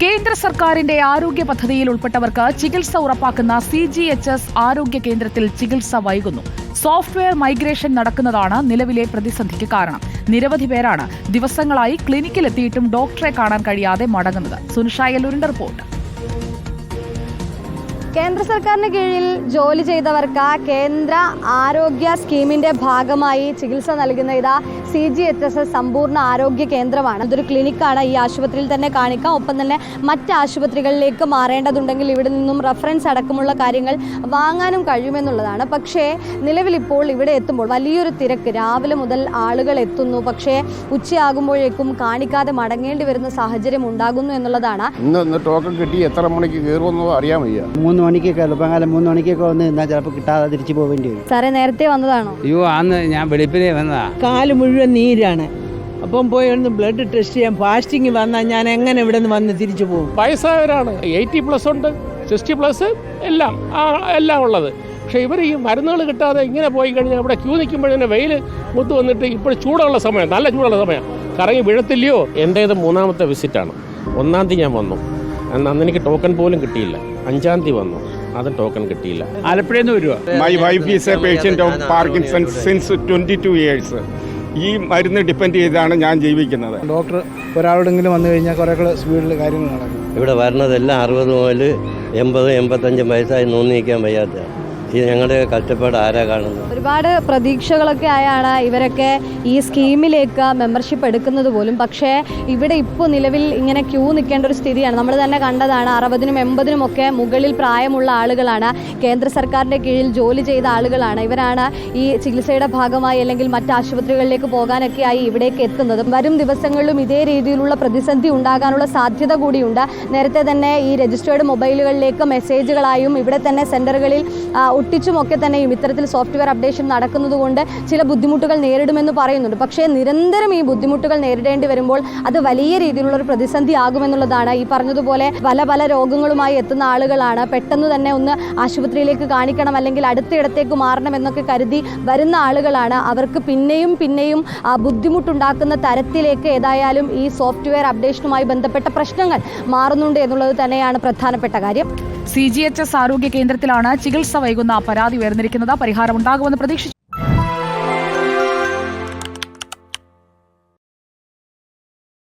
കേന്ദ്ര സർക്കാരിന്റെ ആരോഗ്യ പദ്ധതിയിൽ ഉൾപ്പെട്ടവർക്ക് ചികിത്സ ഉറപ്പാക്കുന്ന CGHS ആരോഗ്യ കേന്ദ്രത്തിൽ ചികിത്സ വൈകുന്നു. സോഫ്റ്റ്വെയർ മൈഗ്രേഷൻ നടക്കുന്നതാണ് നിലവിലെ പ്രതിസന്ധിക്ക് കാരണം. നിരവധി പേരാണ് ദിവസങ്ങളായി ക്ലിനിക്കിലെത്തിയിട്ടും ഡോക്ടറെ കാണാൻ കഴിയാതെ മടങ്ങുന്നത്. സുനിഷായല്ലൂരിന്റെ റിപ്പോർട്ട്. കേന്ദ്ര സർക്കാരിന് കീഴിൽ ജോലി ചെയ്തവർക്ക് കേന്ദ്ര ആരോഗ്യ സ്കീമിന്റെ ഭാഗമായി ചികിത്സ നൽകുന്ന CGHS സമ്പൂർണ്ണ ആരോഗ്യ കേന്ദ്രമാണ്. ഇതൊരു ക്ലിനിക്കാണ്. ഈ ആശുപത്രിയിൽ തന്നെ കാണിക്കാം. ഒപ്പം തന്നെ മറ്റ് ആശുപത്രികളിലേക്ക് മാറേണ്ടതുണ്ടെങ്കിൽ ഇവിടെ നിന്നും റെഫറൻസ് അടക്കമുള്ള കാര്യങ്ങൾ വാങ്ങാനും കഴിയുമെന്നുള്ളതാണ്. പക്ഷേ നിലവിലിപ്പോൾ ഇവിടെ എത്തുമ്പോൾ വലിയൊരു തിരക്ക്, രാവിലെ മുതൽ ആളുകൾ എത്തുന്നു. പക്ഷേ ഉച്ചയാകുമ്പോഴേക്കും കാണിക്കാതെ മടങ്ങേണ്ടി വരുന്ന സാഹചര്യം ഉണ്ടാകുന്നു എന്നുള്ളതാണ്. ഇന്ന് ടോക്കൺ കിട്ടി എത്ര മണിക്ക് കയറുമെന്നോ അറിയാൻ വയ്യ. 3 മണിക്കൊക്കെ എളുപ്പകാലം 3 മണിക്കൊക്കെ വന്ന് നിന്നാൽ ചിലപ്പോൾ കിട്ടാതെ തിരിച്ചു പോവേണ്ടി വരും. സാറേ, നേരത്തെ വന്നതാണോ? അയ്യോ, അന്ന് ഞാൻ വെളുപ്പിനെ വന്നതാ. കാല് മുഴുവൻ നീരാണ്. അപ്പം പോയി ഒന്ന് ബ്ലഡ് ടെസ്റ്റ് ചെയ്യാൻ ഫാസ്റ്റിംഗ് വന്നാൽ ഞാൻ എങ്ങനെ ഇവിടെ നിന്ന് വന്ന് തിരിച്ചു പോകും? വയസ്സായവരാണ്, 80+ ഉണ്ട്, 60+ എല്ലാം ഉള്ളത്. പക്ഷേ ഇവർ ഈ മരുന്നുകൾ കിട്ടാതെ ഇങ്ങനെ പോയി കഴിഞ്ഞാൽ ഇവിടെ ക്യൂ നിൽക്കുമ്പോഴേ വെയിൽ മുത്ത് വന്നിട്ട് ഇപ്പോൾ ചൂടുള്ള സമയം, നല്ല ചൂടുള്ള സമയം, കറങ്ങി വീഴത്തില്ലയോ. എൻ്റേത് 3ാമത്തെ വിസിറ്റാണ്. 1-ാം തീയതി ഞാൻ വന്നു, അന്ന് എനിക്ക് ടോക്കൺ പോലും കിട്ടിയില്ല. 5-ാം തീയതി വന്നു, അത് ടോക്കൺ കിട്ടിയില്ല. ആലപ്പുഴയിൽ നിന്ന് വരുവാ. My wife is A patient of Parkinson's since 22 years. ഈ മരുന്ന് ഡിപ്പെൻഡ് ചെയ്താണ് ഞാൻ ജീവിക്കുന്നത്. ഡോക്ടർ ഒരാളോടെങ്കിലും വന്നു കഴിഞ്ഞാൽ കുറേ കൂടെ സ്പീഡിൽ കാര്യങ്ങൾ നടക്കും. ഇവിടെ വരുന്നതെല്ലാം 60 മുതൽ 80-85 വയസ്സായി നോന്നിക്കാൻ വയ്യാത്ത. ഇത് ഞങ്ങളുടെ കഷ്ടപ്പാട് ആരാ കാണുന്നത്? ഒരുപാട് പ്രതീക്ഷകളൊക്കെ ആയാണ് ഇവരൊക്കെ ഈ സ്കീമിലേക്ക് മെമ്പർഷിപ്പ് എടുക്കുന്നത് പോലും. പക്ഷേ ഇവിടെ ഇപ്പോൾ നിലവിൽ ഇങ്ങനെ ക്യൂ നിൽക്കേണ്ട ഒരു സ്ഥിതിയാണ്. നമ്മൾ തന്നെ കണ്ടതാണ്. 60-നും 80-നും ഒക്കെ മുകളിൽ പ്രായമുള്ള ആളുകളാണ്, കേന്ദ്ര സർക്കാരിൻ്റെ കീഴിൽ ജോലി ചെയ്ത ആളുകളാണ്. ഇവരാണ് ഈ ചികിത്സയുടെ ഭാഗമായി അല്ലെങ്കിൽ മറ്റ് ആശുപത്രികളിലേക്ക് പോകാനൊക്കെയായി ഇവിടേക്ക് എത്തുന്നത്. വരും ദിവസങ്ങളിലും ഇതേ രീതിയിലുള്ള പ്രതിസന്ധി ഉണ്ടാകാനുള്ള സാധ്യത കൂടിയുണ്ട്. നേരത്തെ തന്നെ ഈ രജിസ്റ്റേർഡ് മൊബൈലുകളിലേക്ക് മെസ്സേജുകളായും ഇവിടെ തന്നെ സെൻ്ററുകളിൽ ഒട്ടിച്ചുമൊക്കെ തന്നെയും ഇത്തരത്തിൽ സോഫ്റ്റ്വെയർ അപ്ഡേഷൻ നടക്കുന്നതുകൊണ്ട് ചില ബുദ്ധിമുട്ടുകൾ നേരിടുമെന്ന് പറയുന്നുണ്ട്. പക്ഷേ നിരന്തരം ഈ ബുദ്ധിമുട്ടുകൾ നേരിടേണ്ടി വരുമ്പോൾ അത് വലിയ രീതിയിലുള്ള ഒരു പ്രതിസന്ധി ആകുമെന്നുള്ളതാണ്. ഈ പറഞ്ഞതുപോലെ പല രോഗങ്ങളുമായി എത്തുന്ന ആളുകളാണ്. പെട്ടെന്ന് തന്നെ ഒന്ന് ആശുപത്രിയിലേക്ക് കാണിക്കണം അല്ലെങ്കിൽ അടുത്തിടത്തേക്ക് മാറണം എന്നൊക്കെ കരുതി വരുന്ന ആളുകളാണ്. അവർക്ക് പിന്നെയും ബുദ്ധിമുട്ടുണ്ടാക്കുന്ന തരത്തിലേക്ക് ഏതായാലും ഈ സോഫ്റ്റ്വെയർ അപ്ഡേഷനുമായി ബന്ധപ്പെട്ട പ്രശ്നങ്ങൾ മാറുന്നുണ്ട് എന്നുള്ളത് തന്നെയാണ് പ്രധാനപ്പെട്ട കാര്യം. CGHS ആരോഗ്യ കേന്ദ്രത്തിലാണ് ചികിത്സ വൈകുന്ന പരാതി ഉയർന്നിരിക്കുന്നത്. പരിഹാരമുണ്ടാകുമെന്ന് പ്രതീക്ഷിച്ചു.